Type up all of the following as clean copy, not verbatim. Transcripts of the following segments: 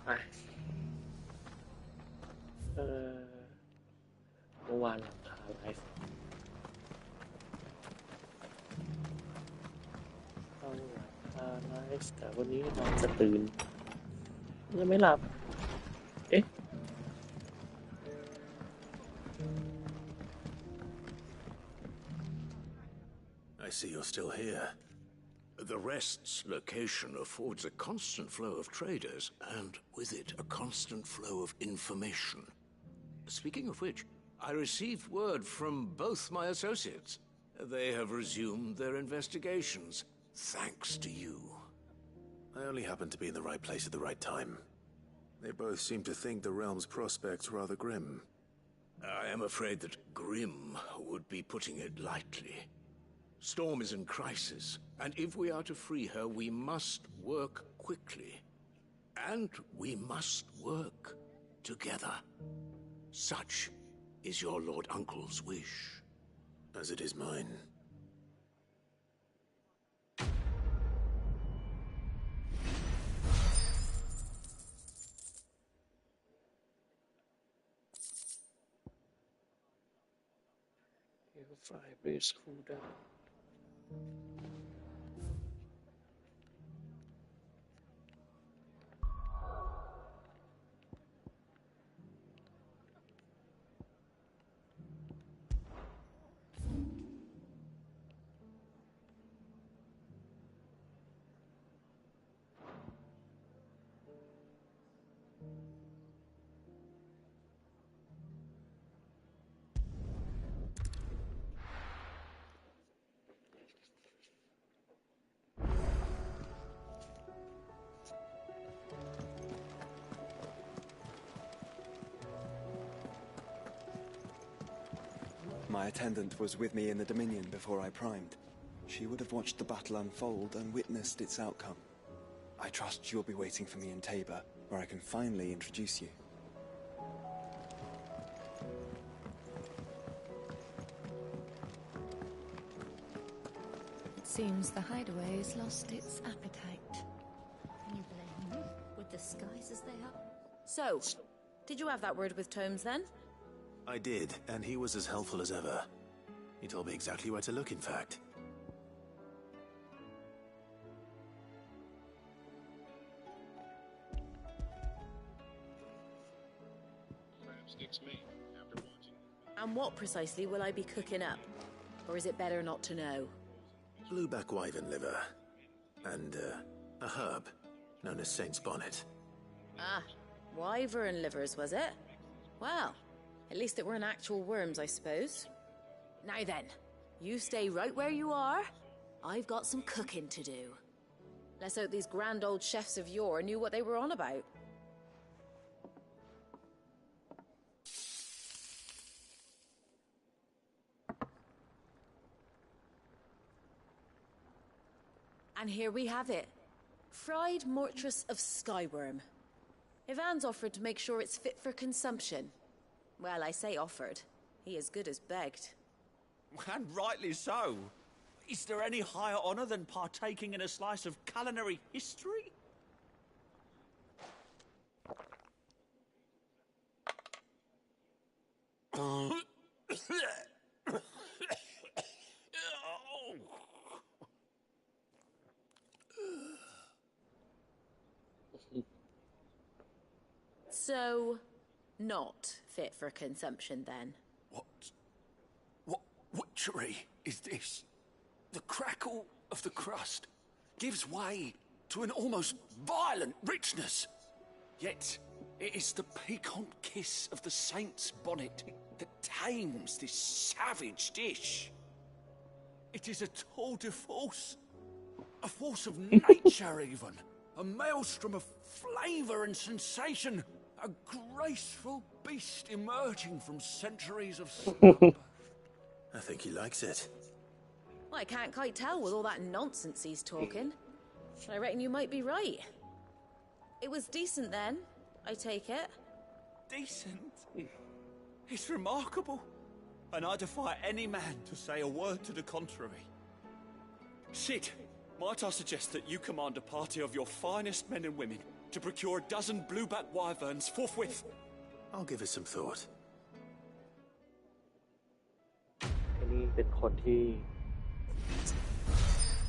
ไปเมื่อวานหลังคาไลฟ์ต้องหลังคาไลฟ์แต่วันนี้นอนจะตื่นยังไม่หลับเอ๊ะ I see you're still here. The Rest's location affords a constant flow of traders, and with it, a constant flow of information. Speaking of which, I received word from both my associates. They have resumed their investigations, thanks to you. I only happened to be in the right place at the right time. They both seem to think the realm's prospects rather grim. I am afraid that grim would be putting it lightly. Storm is in crisis, and if we are to free her, we must work quickly. And we must work together. Such is your Lord Uncle's wish. As it is mine. Fire-based cooldown. My attendant was with me in the Dominion before I primed. She would have watched the battle unfold and witnessed its outcome. I trust you'll be waiting for me in Tabor, where I can finally introduce you. It seems the hideaway has lost its appetite. Can you blame them? With the skies as they are? So, did you have that word with Tomes then? I did, and he was as helpful as ever. He told me exactly where to look, in fact. And what precisely will I be cooking up? Or is it better not to know? Blueback wyvern liver. And, a herb known as Saint's Bonnet. Ah, wyvern livers, was it? Well, at least it weren't actual worms, I suppose. Now then, you stay right where you are. I've got some cooking to do. Let's hope these grand old chefs of yore knew what they were on about. And here we have it. Fried mortress of skyworm. Ivan's offered to make sure it's fit for consumption. Well, I say offered. He as good as begged. And rightly so. Is there any higher honor than partaking in a slice of culinary history? So, not fit for consumption then? What witchery is this? The crackle of the crust gives way to an almost violent richness. Yet, it is the piquant kiss of the saint's bonnet that tames this savage dish. It is a tour de force. A force of nature, even. A maelstrom of flavour and sensation. A graceful beast emerging from centuries of slumber. I think he likes it. Well, I can't quite tell with all that nonsense he's talking. I reckon you might be right. It was decent then, I take it. Decent? It's remarkable. And I defy any man to say a word to the contrary. Sid, might I suggest that you command a party of your finest men and women to procure a dozen blueback wyverns forthwith? I'll give it some thought. อันนี้เป็นคนที่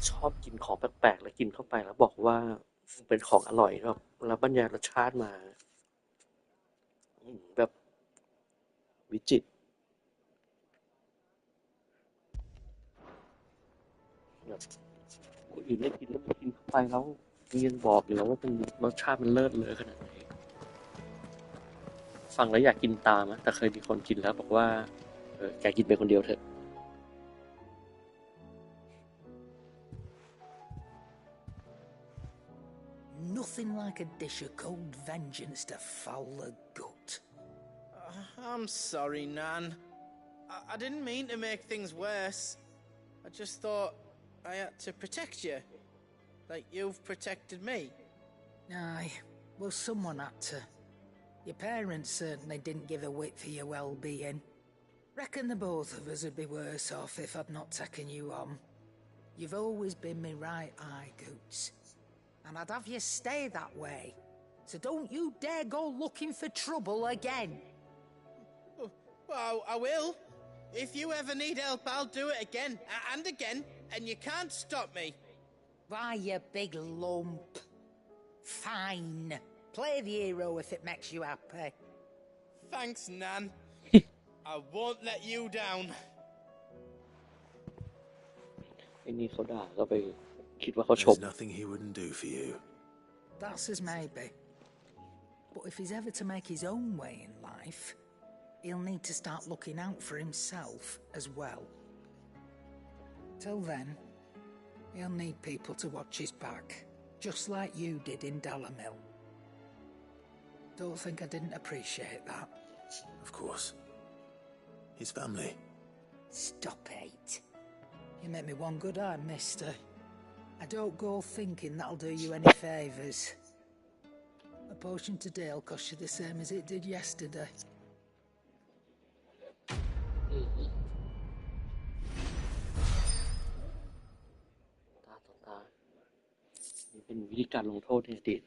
ชอบกินของแปลกๆแล้วกินเข้าไปแล้วบอกว่าเป็นของอร่อยแบบแล้วบรรยายรสชาติมาแบบวิจิตรแบบคนอื่นไม่กินแล้วมากินเข้าไปแล้วยังบอกอยู่แล้วว่าเป็นรสชาติมันเลิศเลอขนาดไหนฟังแล้วอยากกินตามนะแต่เคยมีคนกินแล้วบอกว่าแกกินไปคนเดียวเถอะ Nothing like a dish of cold vengeance to foul the gut. I'm sorry, Nan. I didn't mean to make things worse. I just thought I had to protect you. Like you've protected me. Aye, well, someone had to. Your parents certainly didn't give a whit for your well-being. Reckon the both of us would be worse off if I'd not taken you on. You've always been me right eye, Goots. And I'd have you stay that way. So don't you dare go looking for trouble again. Well, I will. If you ever need help, I'll do it again and again, and you can't stop me. Why, you big lump. Fine. Play the hero if it makes you happy. Thanks, Nan. I won't let you down. ไอ้นี่เขาด่าก็ไปคิดว่าเขาชม There's nothing he wouldn't do for you. That's as maybe. But if he's ever to make his own way in life, he'll need to start looking out for himself as well. Till then, he'll need people to watch his back, just like you did in Dalamil. Don't think I didn't appreciate that. Of course. His family. Stop it. You make me one good eye, mister. I don't go thinking that'll do you any favours. A potion today'll cost you the same as it did yesterday. ตาต่อตานี่เป็นวิธีการลงโทษในอดีต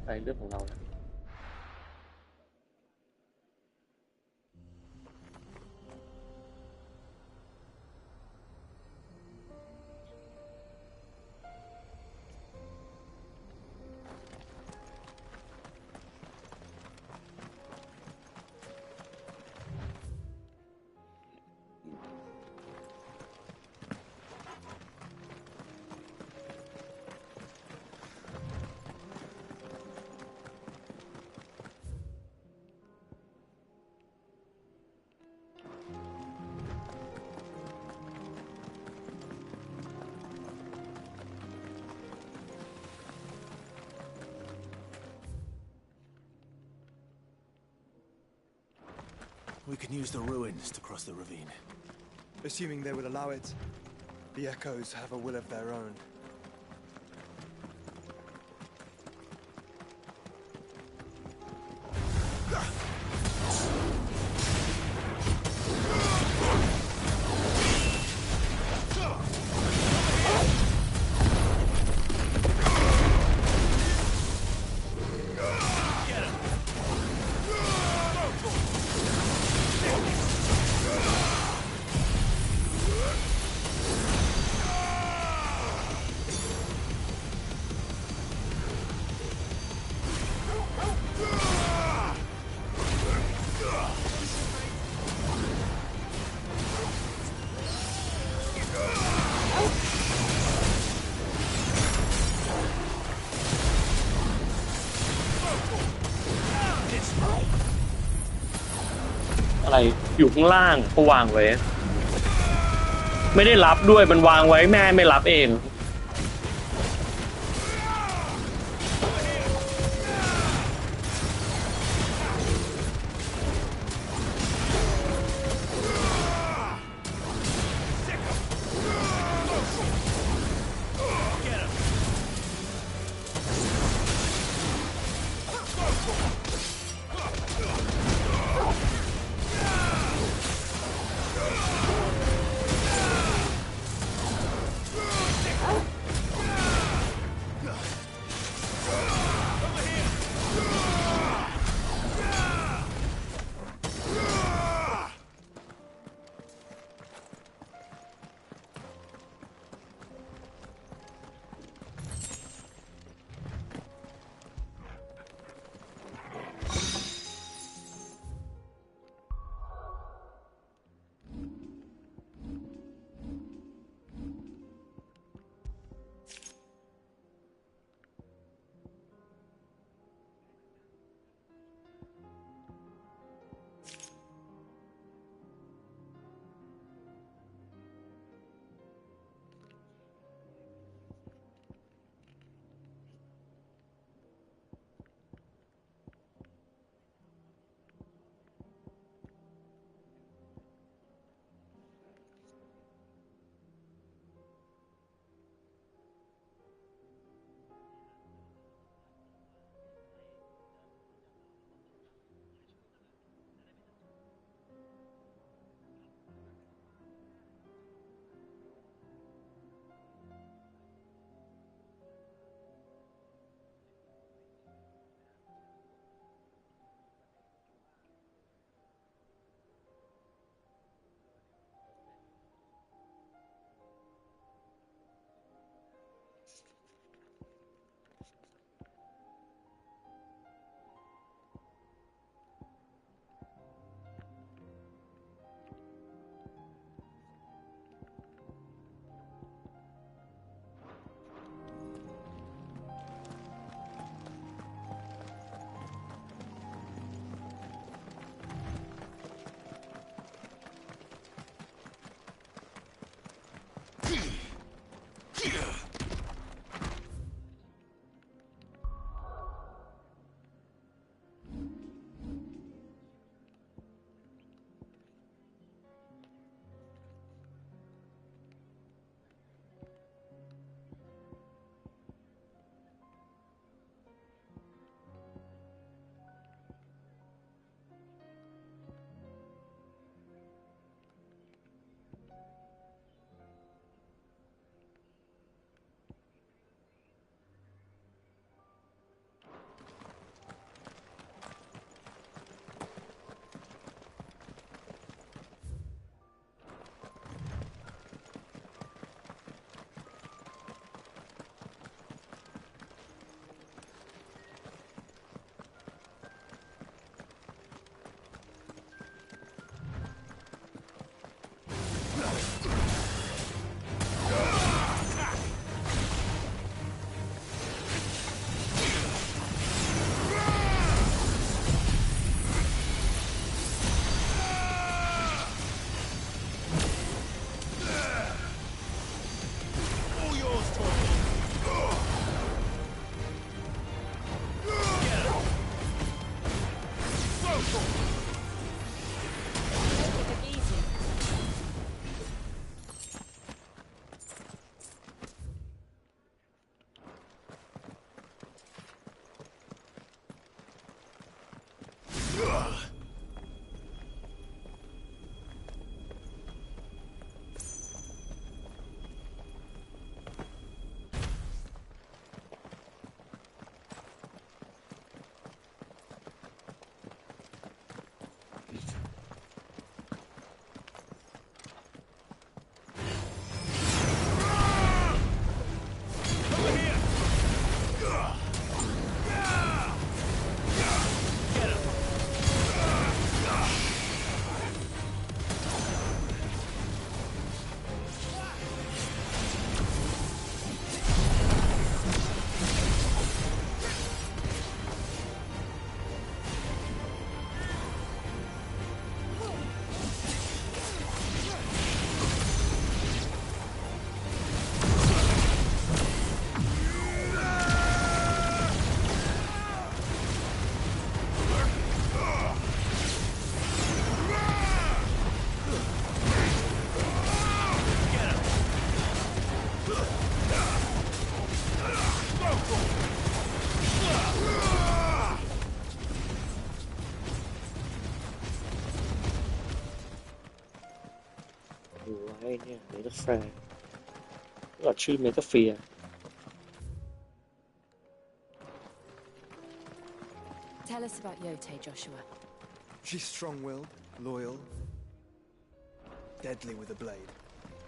ไปเรื่องของเรานะ We can use the ruins to cross the ravine. Assuming they would allow it, the echoes have a will of their own.อะไรอยู่ข้างล่างก็วางไว้ไม่ได้รับด้วยมันวางไว้แม่ไม่รับเอง Oh! Take it easy.ดูไว้เนี่ยเมตาแฟร์ก็ชื่อเมตาเฟีย Tell us about Yote, Joshua. She's strong-willed, loyal, deadly with a blade.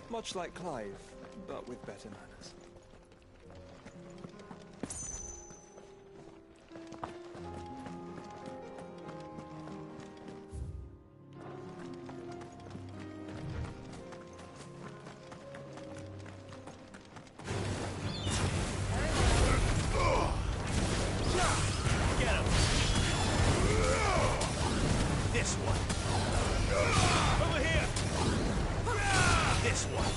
Much like Clive, but with better manners. This one. Over here. This one.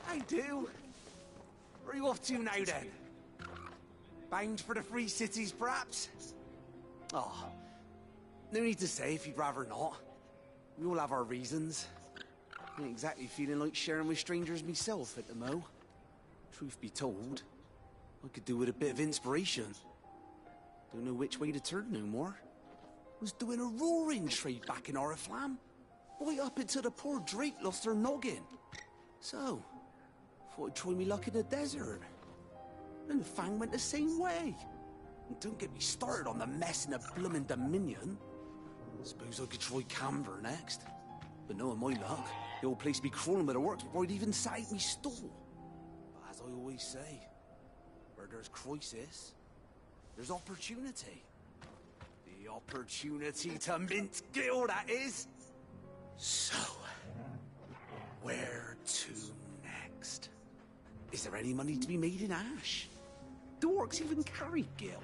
I do. Where are you off to now, then? Bound for the Free Cities, perhaps? Oh, no need to say if you'd rather not. We all have our reasons. I ain't exactly feeling like sharing with strangers myself at the mo. Truth be told, I could do with a bit of inspiration. Don't know which way to turn no more. Was doing a roaring trade back in Oriflamme. Right up until the poor Drake lost her noggin. So, thought I'd try me luck in the desert. And Fang went the same way. And don't get me started on the mess in the bloomin' Dominion. Suppose I could try Camber next. But knowing my luck, the old place be crawling with the works before I'd even sat out me stall. But as I always say, where there's crisis, there's opportunity. The opportunity to mint Gil, that is. So, where to next? Is there any money to be made in Ash? Do orcs even carry Gil?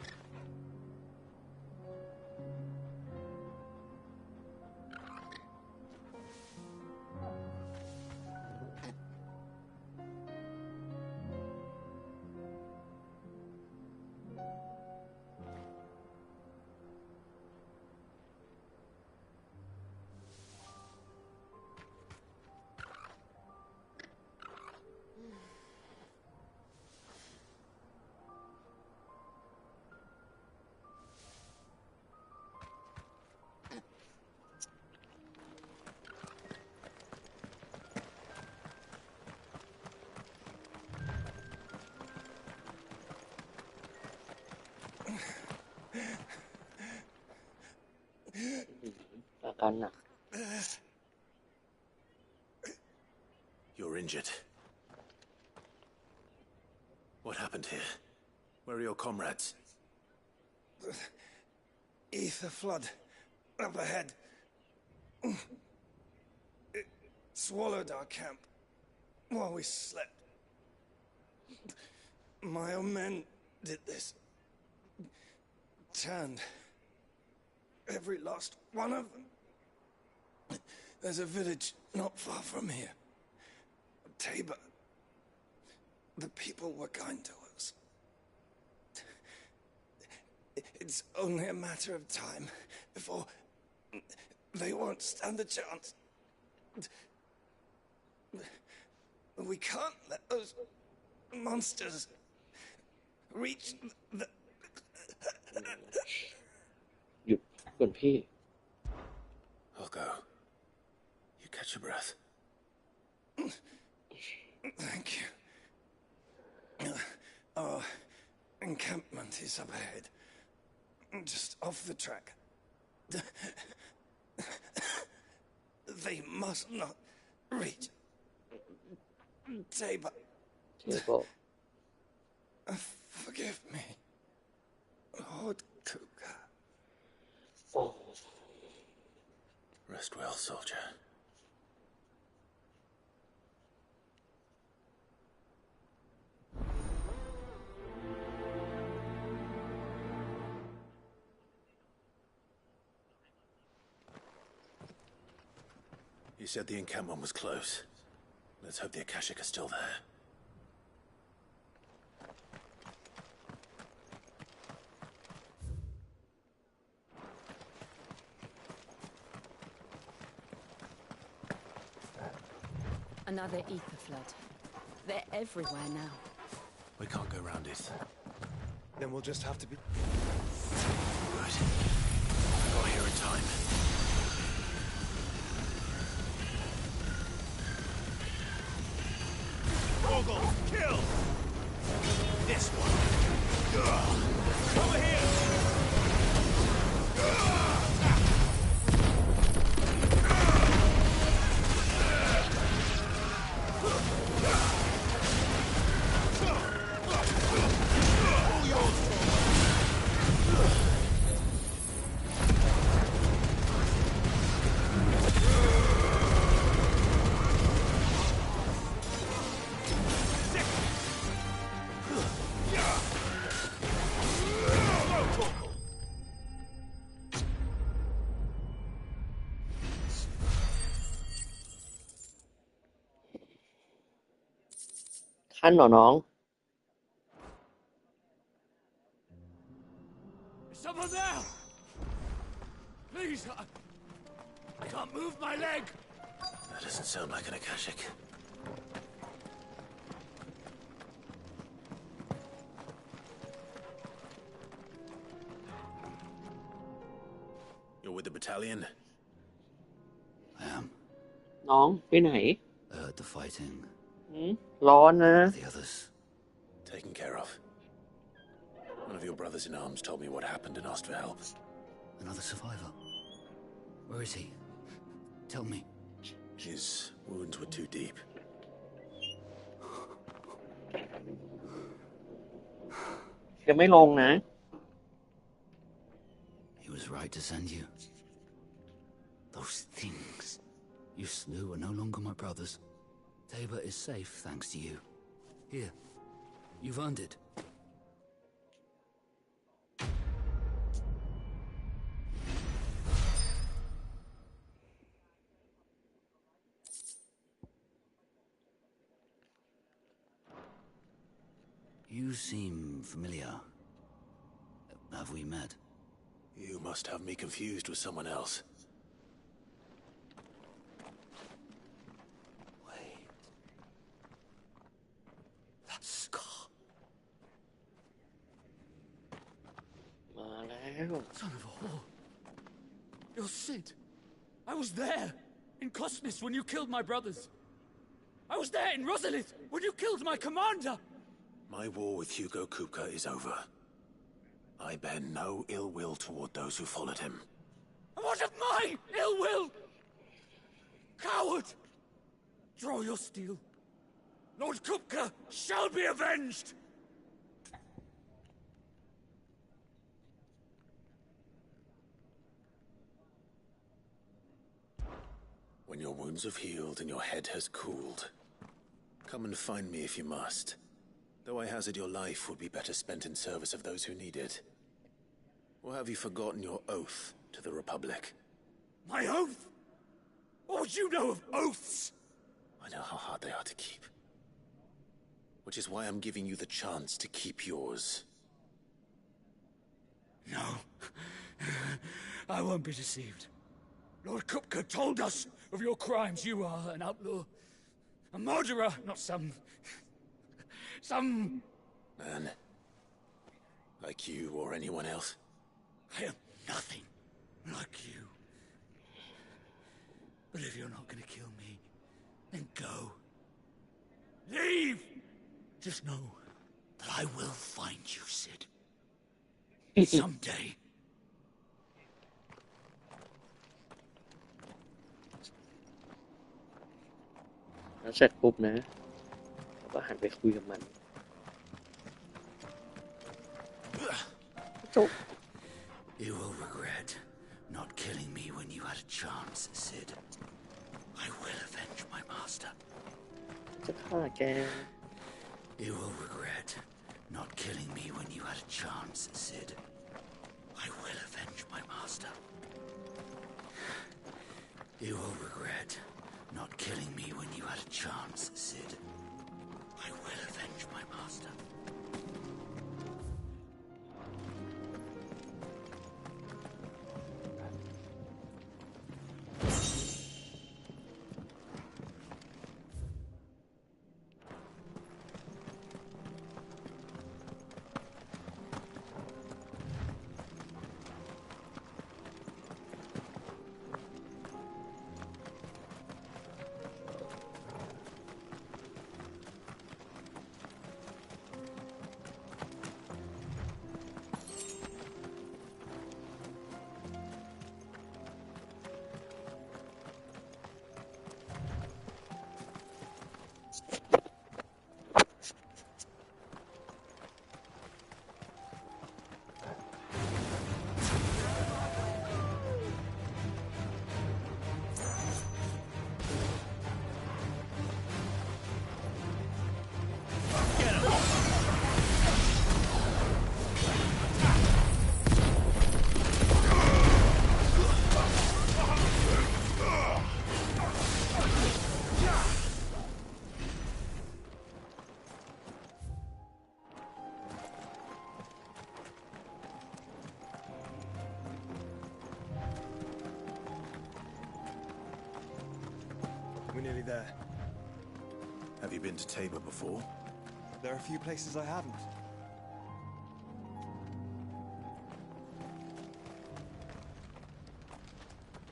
You're injured. What happened here? Where are your comrades? Ether flood. Up ahead. It swallowed our camp while we slept. My own men did this. Turned every last one of them. There's a village not far from here. Tabor. The people were kind to us. It's only a matter of time before they won't stand a chance. We can't let those monsters reach the... หยุดก่อนพี่ I'll go. You catch your breath. Thank you. Our encampment is up ahead. Just off the track. They must not reach Tabor. เดี๋ยวบอก Forgive me, Lord Kuka. Rest well, soldier. You said the encampment was close. Let's hope the Akashic are still there. Another ether flood. They're everywhere now. We can't go round it. Then we'll just have to be... Good. Got here in time. Vogel, kill! This one. Over here!ขั้นเหรอน้อง Is someone there? Please, I can't move my leg. That doesn't sound like an Akashic. You're with the battalion? I am. น้องไปไหน I heard the fighting. ร้อนนะ The others. Taken care of. One of your brothers in arms told me what happened and asked for help. Another survivor. Where is he? Tell me. His wounds were too deep.ๆจะไม่ลงนะ He was right to send you. Those things you slew are no longer my brothers. Tabor is safe thanks to you. Here, you've earned it. You seem familiar. Have we met? You must have me confused with someone else. Wait. That scar. มาแล้ว Son of a whore. You're Sid. I was there in Cosnes when you killed my brothers. I was there in Rosalith when you killed my commander. My war with Hugo Kupka is over. I bear no ill will toward those who followed him. And what of my ill will? Coward! Draw your steel. Lord Kupka shall be avenged! When your wounds have healed and your head has cooled, come and find me if you must. Though I hazard your life would be better spent in service of those who need it. Or have you forgotten your oath to the Republic? My oath? What would you know of oaths? I know how hard they are to keep. Which is why I'm giving you the chance to keep yours. No. I won't be deceived. Lord Kupka told us of your crimes. You are an outlaw. A murderer, not some... Man. Like you or anyone else. I am nothing like you. But if you're not gonna kill me, then go. Leave! Just know that I will find you, Sid. Someday. แล้วเสร็จปุ๊บนะแล้วก็หันไปคุยกับมันจบ You will regret not killing me when you had a chance, Sid. I will avenge my master. จะฆ่าแก You will regret not killing me when you had a chance, Sid. I will avenge my master. You will regret not killing me when you had a chance, Sid. I will avenge my master. We're nearly there. Have you been to Tabor before? There are a few places I haven't.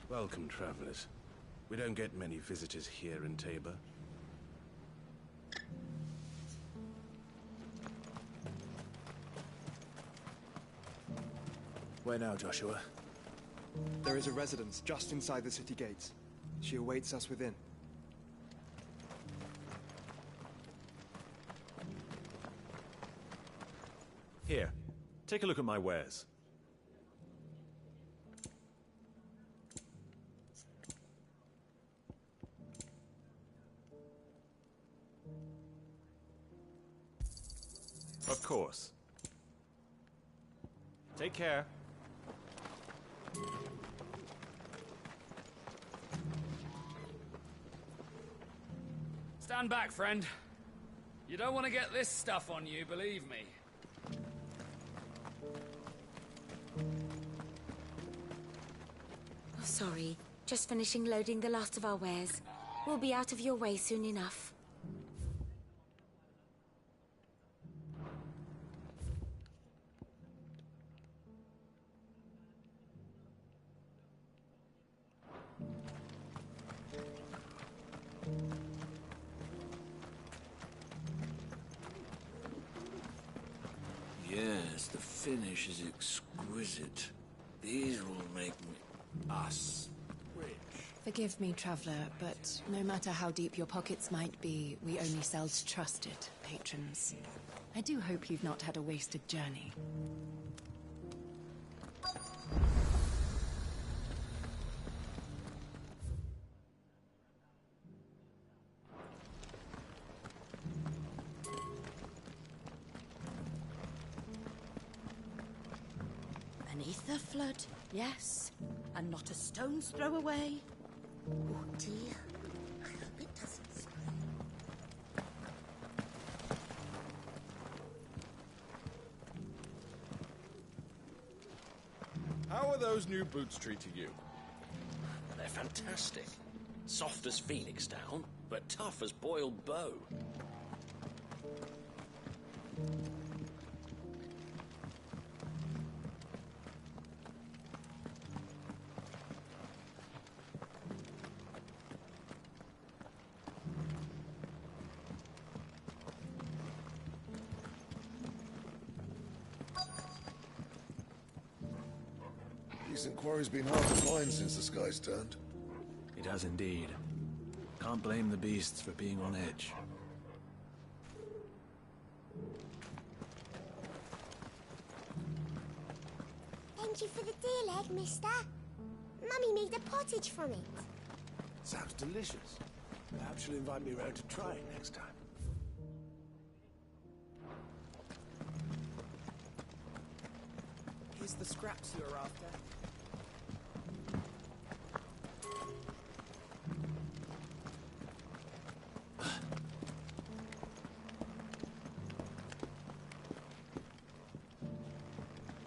Welcome, travelers. We don't get many visitors here in Tabor. Where now, Joshua? There is a residence just inside the city gates. She awaits us within. Here, take a look at my wares. Of course. Take care. Stand back, friend. You don't want to get this stuff on you, believe me. Oh, sorry. Just finishing loading the last of our wares. We'll be out of your way soon enough. Yes, the finish is exquisite. These will make us rich. Forgive me, traveler, but no matter how deep your pockets might be, we only sell to trusted patrons. I do hope you've not had a wasted journey. beneath the flood, yes. And not a stone's throw away. Oh dear. I hope it doesn't spray. How are those new boots treating you? They're fantastic. Soft as phoenix down, but tough as boiled bow. Decent quarry's been hard to find since the skies turned. It has indeed. Can't blame the beasts for being on edge. Thank you for the deer leg, mister. Mummy made a pottage from it. Sounds delicious. Perhaps you'll invite me round to try it next time. Here's the scraps you were after.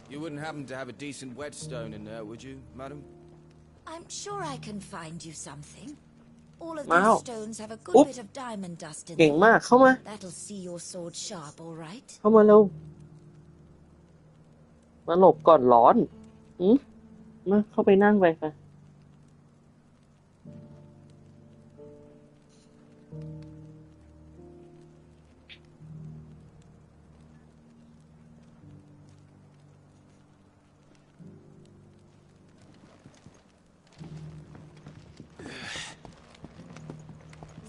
You wouldn't happen to have a decent whetstone in there, would you, madam? I'm sure I can find you something. All of ว้าว these stones have a good อุ๊บ bit of diamond dust in เก่ง them. มากเข้ามา That'll see your sword sharp, all right? เข้ามาเร็วมาหลบก่อนร้อนมาเข้าไปนั่งไปค่ะ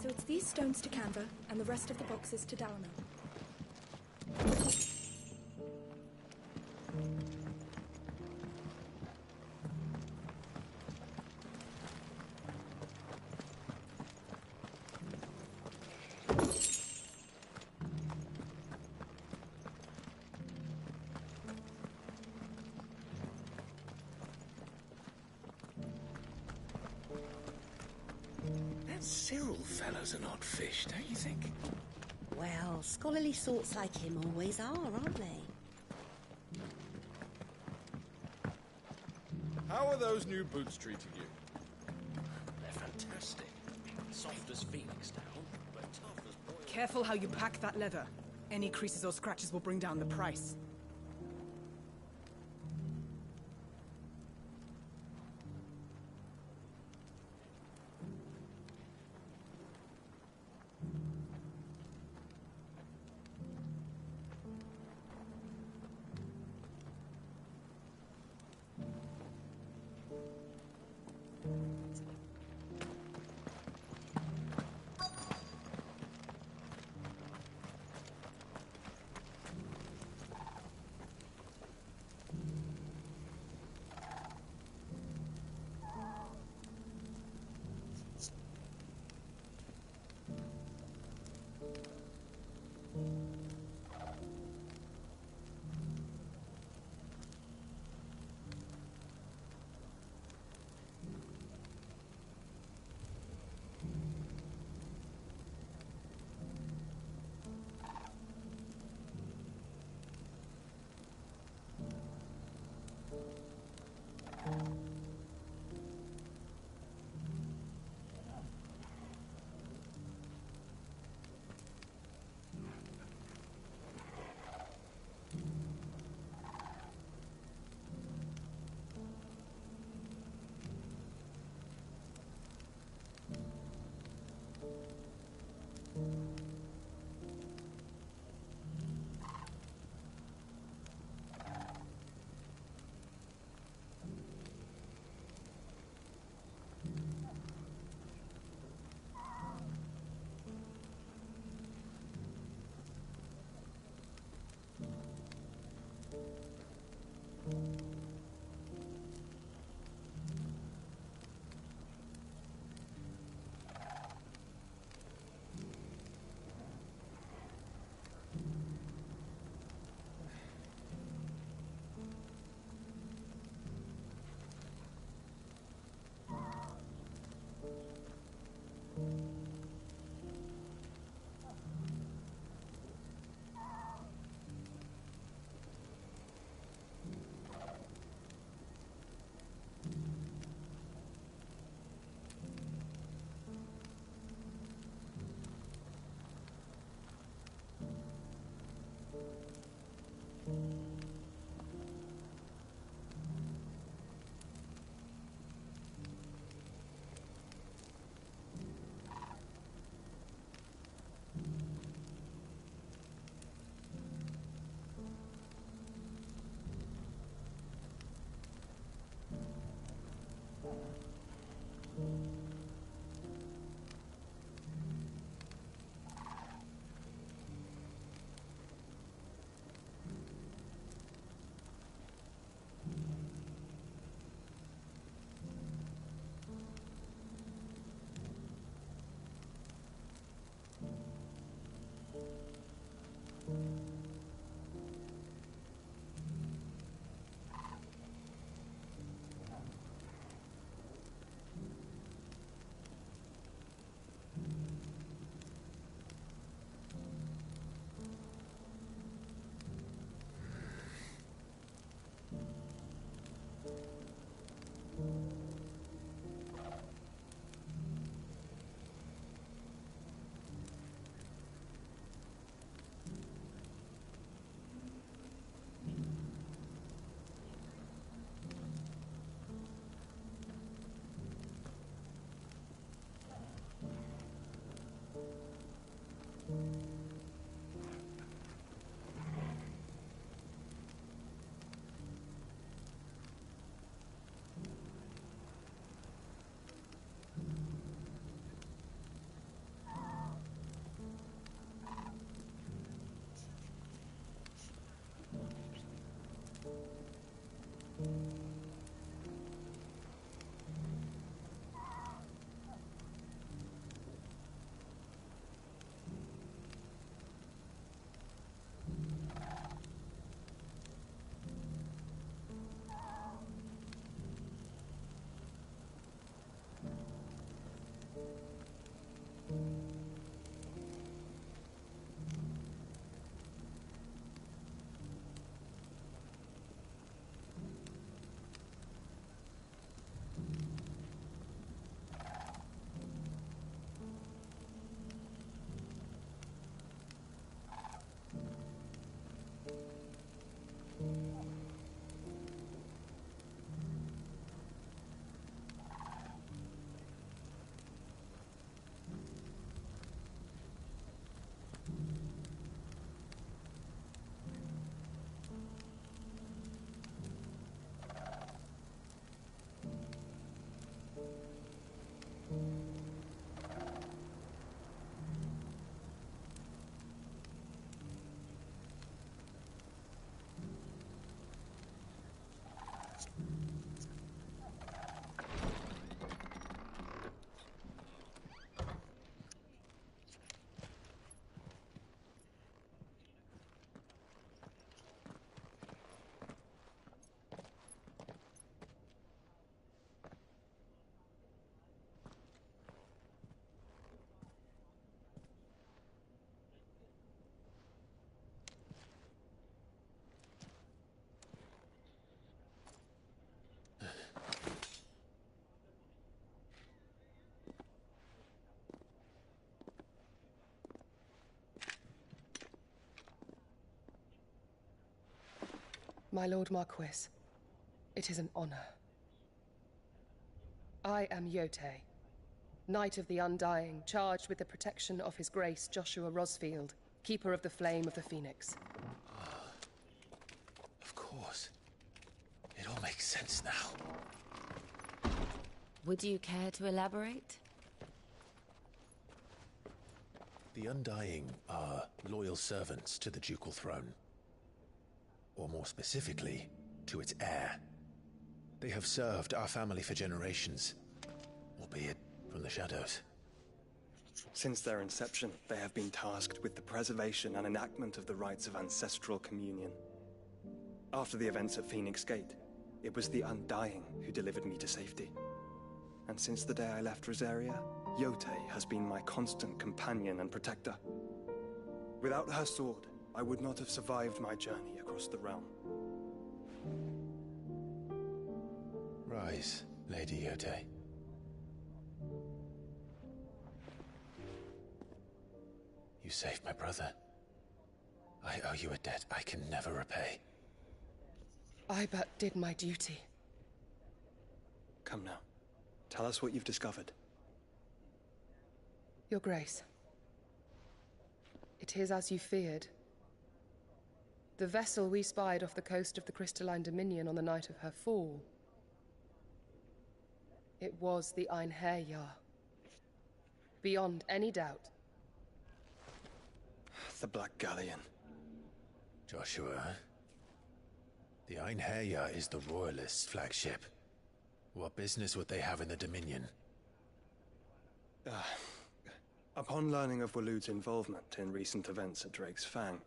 So it's these stones to Canva, and the rest of the boxes to Dalano. That Cyril fellow's an odd fish, don't you think? Well, scholarly sorts like him always are, aren't they? How are those new boots treating you? They're fantastic. Soft as phoenix down, but tough as boiled. Careful how you pack that leather. Any creases or scratches will bring down the price. My Lord Marquis, it is an honor. I am Yote, Knight of the Undying, charged with the protection of His Grace Joshua Rosfield, Keeper of the Flame of the Phoenix. Of course. It all makes sense now. Would you care to elaborate? The Undying are loyal servants to the ducal throne. Or more specifically, to its heir. They have served our family for generations, albeit from the shadows. Since their inception, they have been tasked with the preservation and enactment of the rites of ancestral communion. After the events at Phoenix Gate, it was the Undying who delivered me to safety. And since the day I left Rosaria, Yote has been my constant companion and protector. Without her sword, I would not have survived my journey across the realm. Rise, Lady Yote. You saved my brother. I owe you a debt I can never repay. I but did my duty. Come now. Tell us what you've discovered. Your Grace. It is as you feared. The vessel we spied off the coast of the Crystalline Dominion on the night of her fall. It was the Einherjar. Beyond any doubt. The Black Galleon. Joshua, the Einherjar is the Royalists' flagship. What business would they have in the Dominion? Upon learning of Waloed's involvement in recent events at Drake's Fang,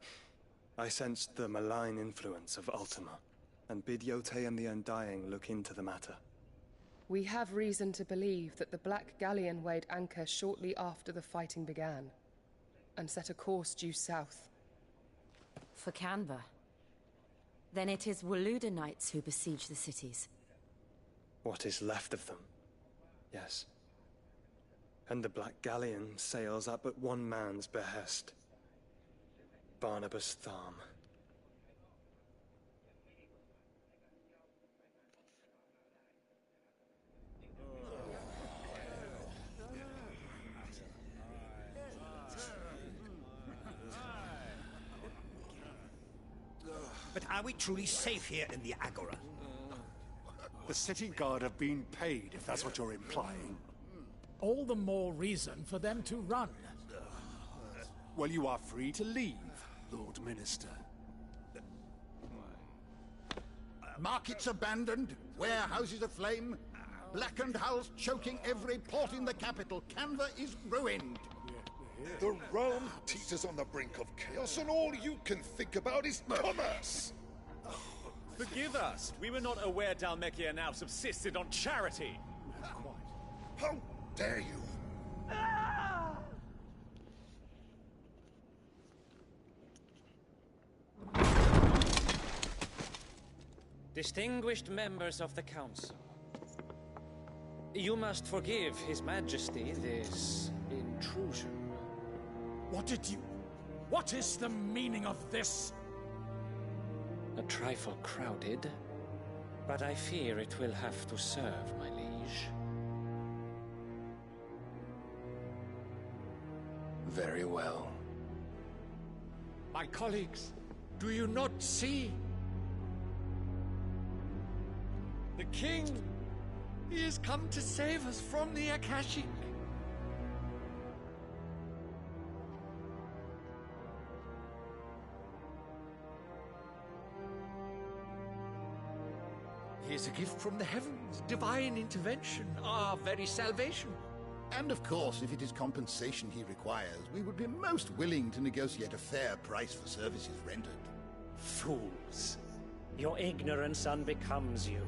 I sensed the malign influence of Ultima, and bid Yote and the Undying look into the matter. We have reason to believe that the Black Galleon weighed anchor shortly after the fighting began, and set a course due south. For Canva. Then it is Waloeda Knights who besiege the cities. What is left of them? Yes. And the Black Galleon sails at but one man's behest. Barnabas Tharm. But are we truly safe here in the Agora? The city guard have been paid, if that's what you're implying. All the more reason for them to run. Well, you are free to leave, Lord Minister. Markets abandoned, warehouses aflame, blackened hulls choking every port in the capital. Canva is ruined. The realm teeters on the brink of chaos, and all you can think about is commerce! Forgive us. We were not aware Dhalmekia now subsisted on charity. How dare you? Distinguished members of the Council, you must forgive His Majesty this intrusion. What is the meaning of this? A trifle crowded, but I fear it will have to serve, my liege. Very well. My colleagues, do you not see? The King! He has come to save us from the Akashic. He is a gift from the heavens, divine intervention, our very salvation. And of course, if it is compensation he requires, we would be most willing to negotiate a fair price for services rendered. Fools. Your ignorance unbecomes you.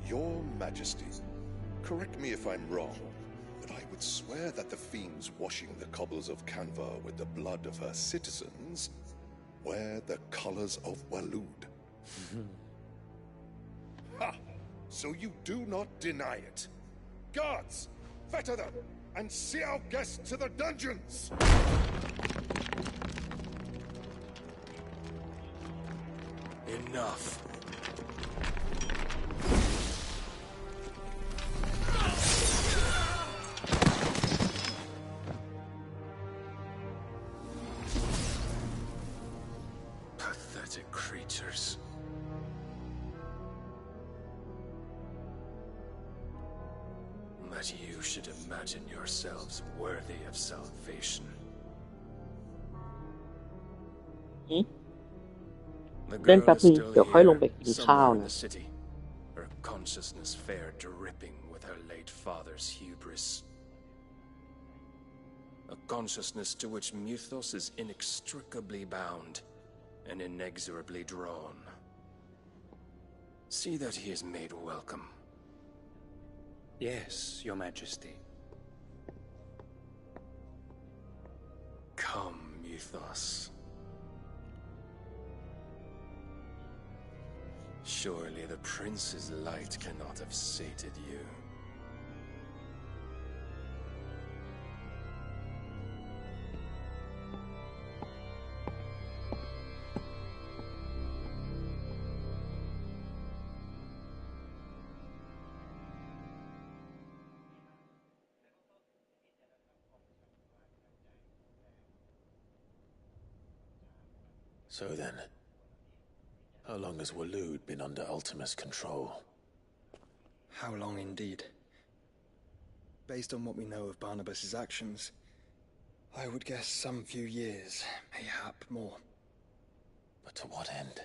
Your Majesty, correct me if I'm wrong, but I would swear that the fiends washing the cobbles of Canva with the blood of her citizens wear the colors of Waloed. Ha! So you do not deny it. Guards, fetter them, and see our guests to the dungeons! Enough. Pathetic creatures. That you should imagine yourselves worthy of salvation. The เล่น girl แป๊บ is นึง still เดี๋ยวค่อยลง here, ไปกินข้าว somewhere in นะ the city. Her consciousness fair dripping with her late father's hubris. A consciousness to which Mythos is inextricably bound and inexorably drawn. See that he is made welcome. Yes, Your Majesty. Come, Mythos. Surely the prince's light cannot have sated you. So then, how long has Waloed been under Ultima's control? How long indeed? Based on what we know of Barnabas's actions, I would guess some few years, mayhap more. But to what end?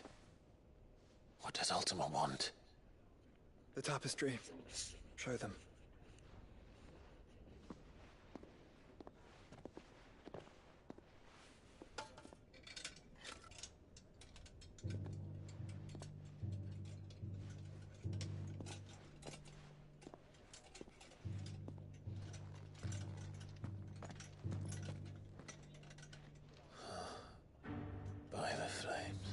What does Ultima want? The tapestry. Show them. By the flames.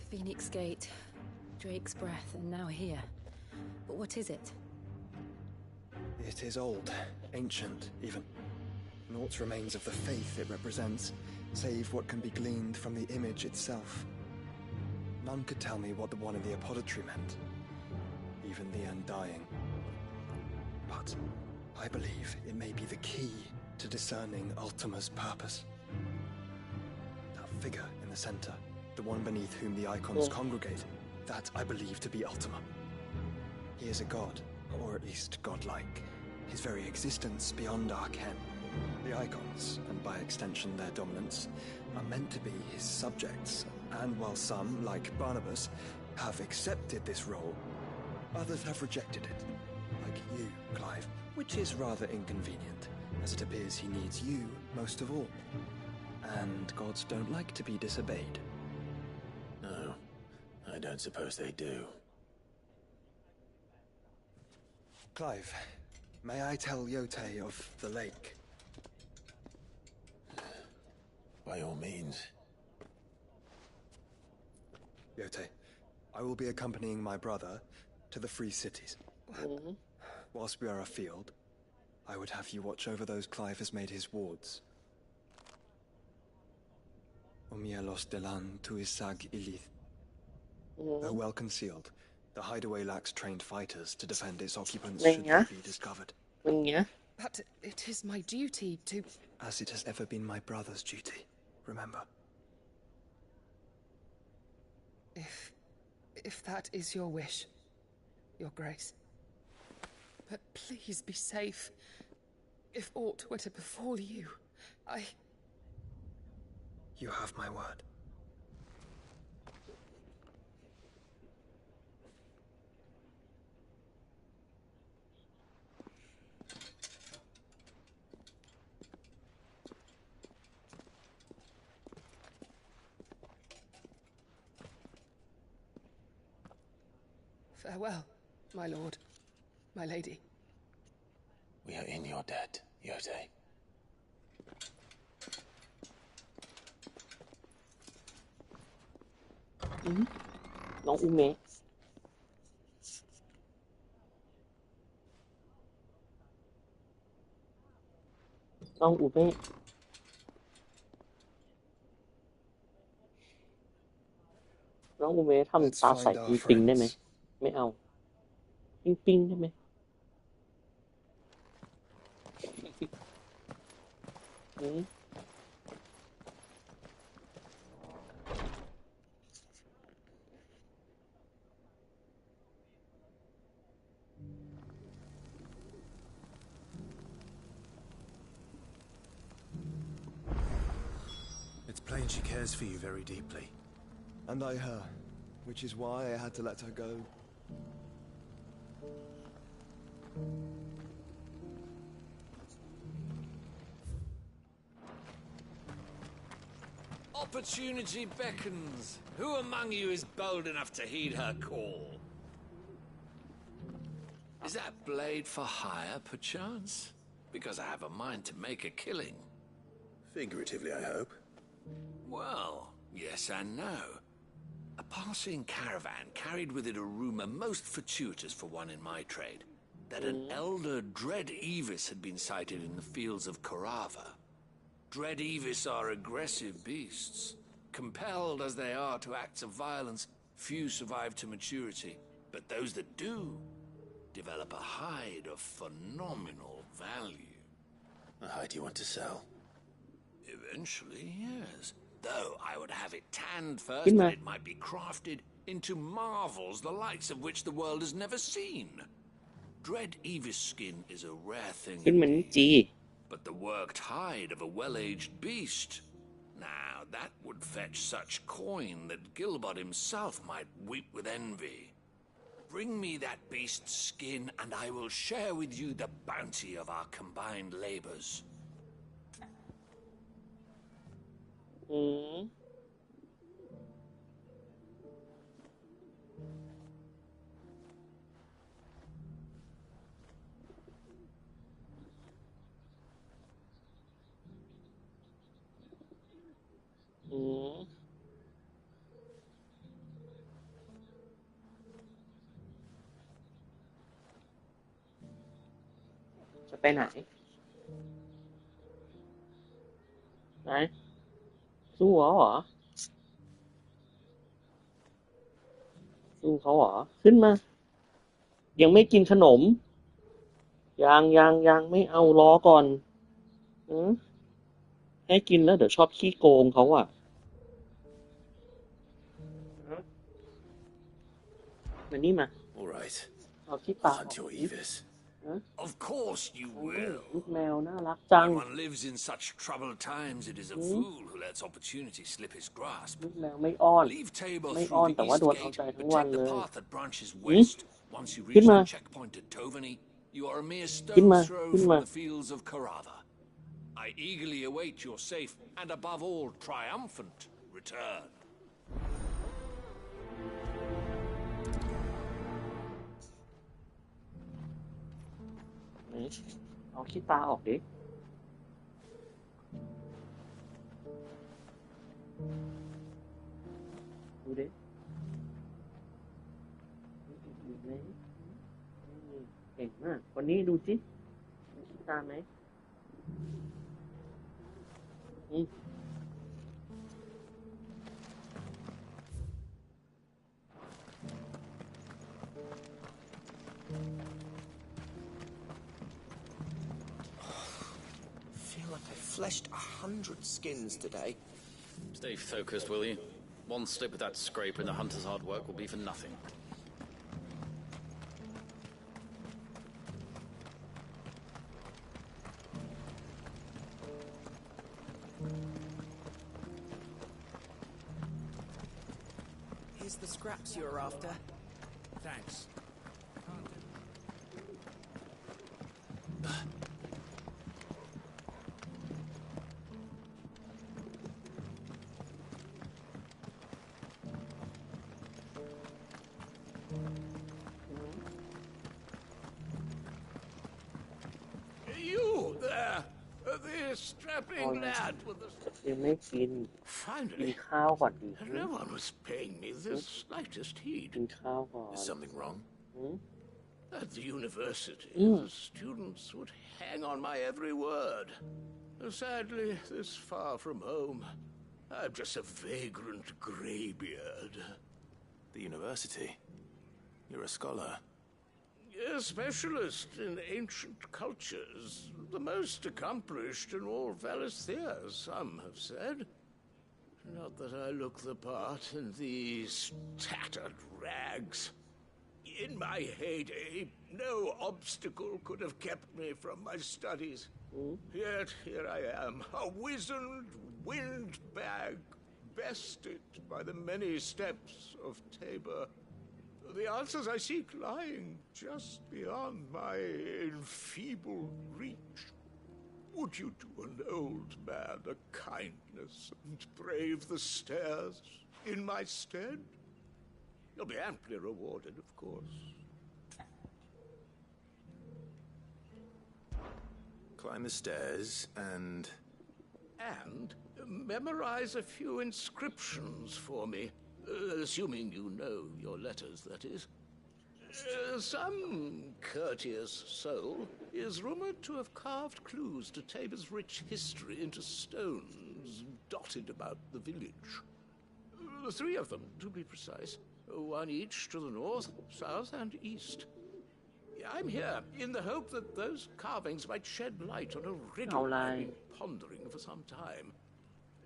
Phoenix Gate, Drake's Breath, and now here. But what is it? It is old, ancient, even. Naught remains of the faith it represents, save what can be gleaned from the image itself. None could tell me what the one in the apothecary meant, even the Undying. But I believe it may be the key to discerning Ultima's purpose. That figure in the center, the one beneath whom the icons congregate, that I believe to be Ultima. He is a god, or at least godlike. His very existence beyond our ken. The icons, and by extension their dominance, are meant to be his subjects, and while some, like Barnabas, have accepted this role, others have rejected it, like you, Clive, which is rather inconvenient, as it appears he needs you most of all. And gods don't like to be disobeyed. No, I don't suppose they do. Clive, may I tell Yote of the lake? By all means. Yote, I will be accompanying my brother to the Free Cities. Whilst we are afield, I would have you watch over those Clive has made his wards. Omielos delan tuisag ilith. Though well concealed, the hideaway lacks trained fighters to defend its occupants should they be discovered. But it is my duty to... As it has ever been my brother's duty, remember. If that is your wish, Your Grace. But please be safe. If aught were to befall you, You have my word. Farewell, my lord, my lady. We are in your debt, Yote.น้องอุเมะน้องอุเมะ น้องอูเมะทำตาใสปิงปิงได้ไหมไม่เอาปิงปิงได้ไหมIt's plain she cares for you very deeply. And I her, which is why I had to let her go. Opportunity beckons. Who among you is bold enough to heed her call? Is that blade for hire, perchance? Because I have a mind to make a killing. Figuratively, I hope. Well, yes and no. A passing caravan carried with it a rumor most fortuitous for one in my trade, that an elder Dread Evis had been sighted in the fields of Korava. Dread Evis are aggressive beasts. Compelled as they are to acts of violence, few survive to maturity, but those that do develop a hide of phenomenal value. A hide you want to sell? Eventually, yes. Though I would have it tanned first, that it might be crafted into marvels the likes of which the world has never seen. Dread Evis skin is a rare thing indeed, but the worked hide of a well-aged beast. Now, that would fetch such coin that Gilbert himself might weep with envy. Bring me that beast's skin, and I will share with you the bounty of our combined labors. จะไปไหนไหนสู้เขาเหรอสู้เขาเหรอขึ้นมายังไม่กินขนมยังไม่เอารอก่อนให้กินแล้วเดี๋ยวชอบขี้โกงเขาอ่ะมานี่มา All right. เอาขี้ปลา Hunt your Evis. Of course you will. ลูกแมวน่ารักจัง When one lives in such troubled times, it is a fool who lets opportunity slip his grasp. ลูกแมวไม่อ้อนไม่อ้อนแต่ว่าโดนเอาใจทั้งวันเลย path that branches west. Once you reach the checkpoint at Tovani, you are a mere stone's throw from the fields of Korava. I eagerly await your safe and, above all, triumphant return. เอาขี้ตาออกดิดูดิเก่งมากวันนี้ดูสิขี้ตาไหมFleshed 100 skins today. Stay focused, will you? One slip with that scraper and the hunter's hard work will be for nothing. Here's the scraps you're after. Thanks. You there, the strapping lad with the... ยังไม่กิน Finally, ข้าวก่อนดิ no one was paying me the slightest heed. กินข้าวก่อน Is something wrong? At the university, the students would hang on my every word. Sadly, this far from home, I'm just a vagrant greybeard. The university? You're a scholar. A specialist in ancient cultures. The most accomplished in all Valisthea, some have said. Not that I look the part in these tattered rags. In my heyday, no obstacle could have kept me from my studies. Yet here I am, a wizened windbag, bested by the many steps of Tabor. The answers I seek lying just beyond my enfeebled reach. Would you do an old man a kindness and brave the stairs in my stead? You'll be amply rewarded, of course. Climb the stairs and... And memorize a few inscriptions for me. Assuming you know your letters, that is. Some courteous soul is rumored to have carved clues to Tabor's rich history into stones dotted about the village. 3 of them, to be precise. 1 each to the north, south, and east. I'm here in the hope that those carvings might shed light on a riddle I've been pondering for some time.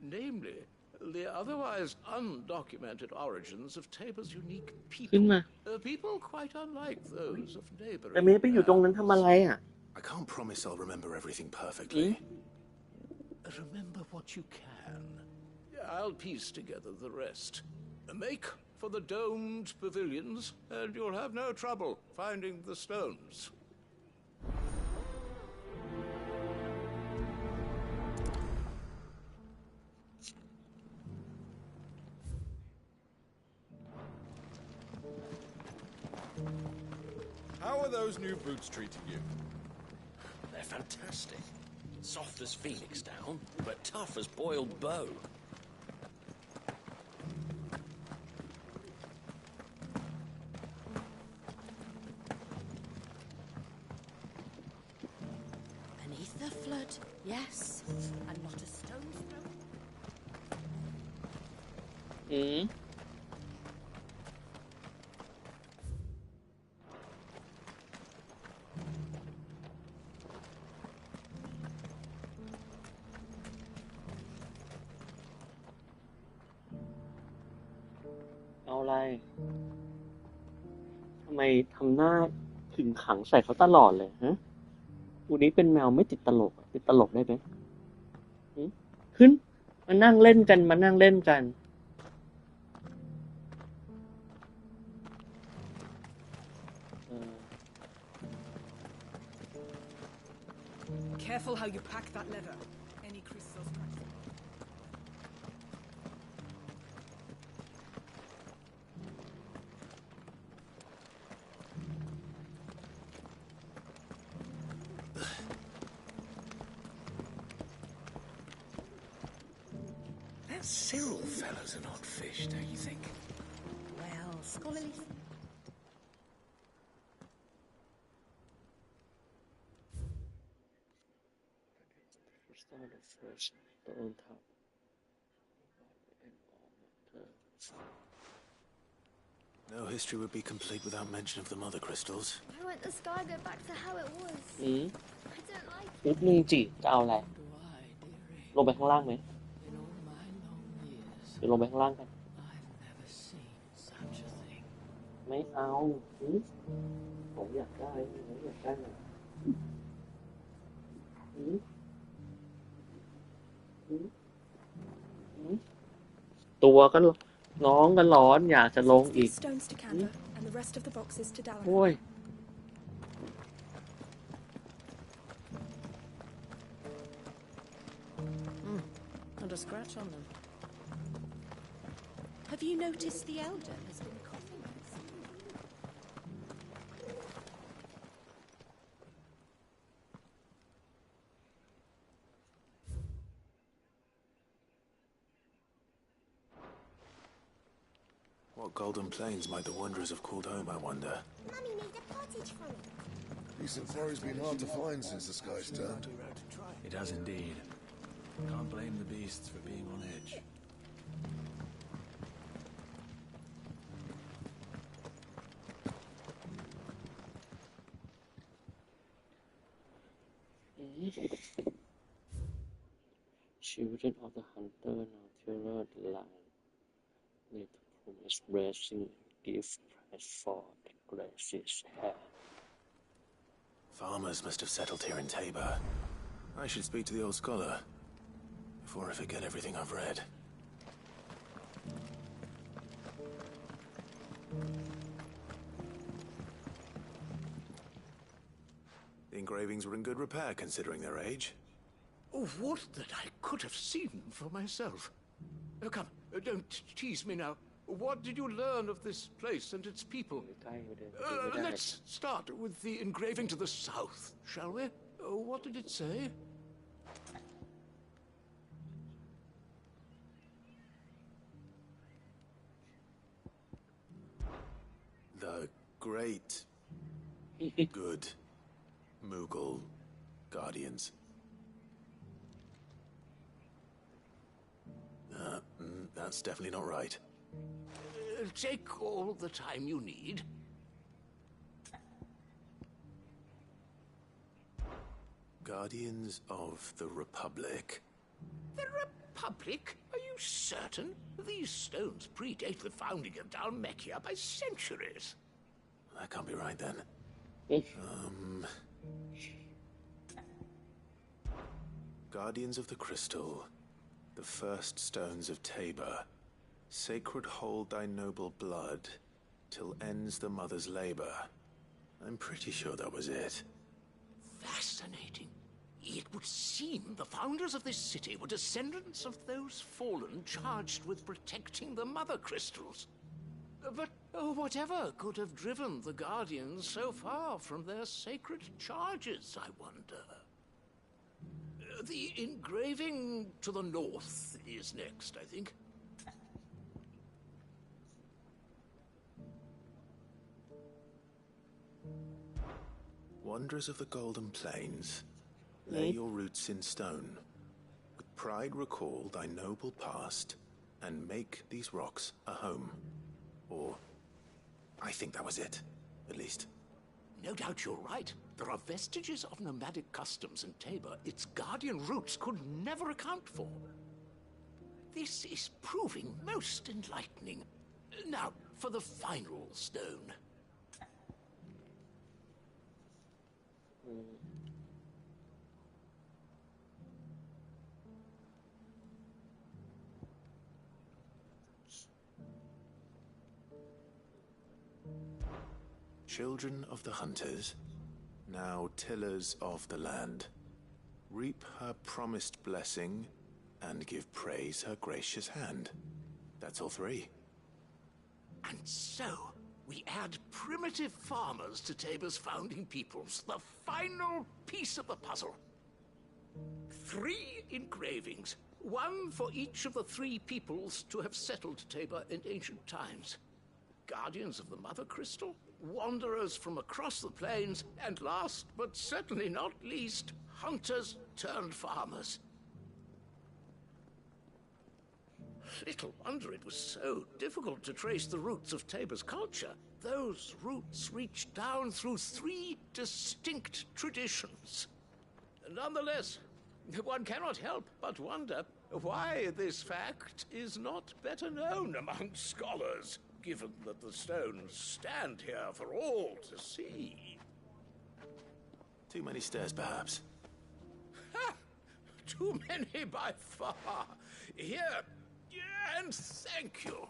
Namely, the otherwise undocumented origins of Tabor's unique people. People quite unlike those of neighboring. แต่เมย์ไปอยู่ตรงนั้นทำอะไรอ่ะ I can't promise I'll remember everything perfectly. Remember what you can. I'll piece together the rest. Make for the domed pavilions, and you'll have no trouble finding the stones. How are those new boots treating you? They're fantastic. Soft as phoenix down, but tough as boiled bow. Beneath the flood, yes, and not a stone's throw. เอาอะไรทำไมทำหน้าขึงขังใส่เขาตลอดเลยฮะอูนี้เป็นแมวไม่ติดตลกติดตลกได้ไหมขึ้นมานั่งเล่นกันมานั่งเล่นกัน Careful how you pack that leather. Any creases or scratches. That Cyril fellow's an odd fish, don't you think? Well, scholarly. No history would be complete without mention of the mother crystals. I want the sky go back to how it was. I don't like ปุ๊บนึงจิจะเอาอะไรลงไปข้างล่างไหมเดี๋ยวลงไปข้างล่างกันไม่เอาผมอยากได้ผมอยากได้ตัวก็น้องก็ร้อนอยากจะลงอีก Stones to Canva and the rest of the boxes to Dallas. โอ้ย Not a scratch on them. Have you noticed the elder has been coughing? What golden plains might the wanderers have called home, I wonder? Mummy made a pottage from it. Decent quarry's been hard to find since the sky's turned. It has indeed. Can't blame the beasts for being on edge. Children of the hunter now terror the land. Need to promise blessing and give price for the grace's hand. Farmers must have settled here in Tabor. I should speak to the old scholar before I forget everything I've read. The engravings were in good repair considering their age. Oh, would that I could have seen for myself. Come, don't tease me now. What did you learn of this place and its people? Let's start with the engraving to the south, shall we? What did it say? The great, good Mughal guardians. That's definitely not right. Take all the time you need. Guardians of the Republic. The Republic? Are you certain? These stones predate the founding of Dalmekia by centuries. That can't be right then. Guardians of the Crystal. The first stones of Tabor. Sacred hold thy noble blood, till ends the mother's labor. I'm pretty sure that was it. Fascinating. It would seem the founders of this city were descendants of those fallen charged with protecting the mother crystals. But whatever could have driven the Guardians so far from their sacred charges, I wonder? The engraving to the north is next, I think. Wanderers of the Golden Plains, lay your roots in stone. With pride recall thy noble past, and make these rocks a home. Or, I think that was it, at least. No doubt you're right. There are vestiges of nomadic customs in Tabor its guardian roots could never account for. This is proving most enlightening. Now, for the final stone. Children of the hunters, now tillers of the land, reap her promised blessing and give praise her gracious hand. That's all three. And so, we add primitive farmers to Tabor's founding peoples, the final piece of the puzzle. 3 engravings, one for each of the 3 peoples to have settled Tabor in ancient times. Guardians of the Mother Crystal, wanderers from across the plains, and last but certainly not least, hunters turned farmers. Little wonder it was so difficult to trace the roots of Tabor's culture. Those roots reach down through 3 distinct traditions. Nonetheless, one cannot help but wonder why this fact is not better known among scholars, given that the stones stand here for all to see. Too many stairs, perhaps. Ha! Too many by far. Here, and thank you.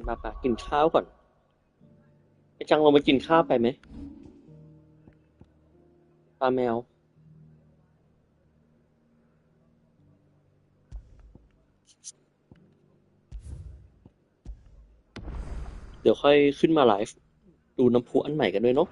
มากินข้าวก่อนไอ้จังเรามากินข้าวไปไหมปลาแมวเดี๋ยวค่อยขึ้นมาไลฟ์ดูน้ำพุอันใหม่กันด้วยเนาะ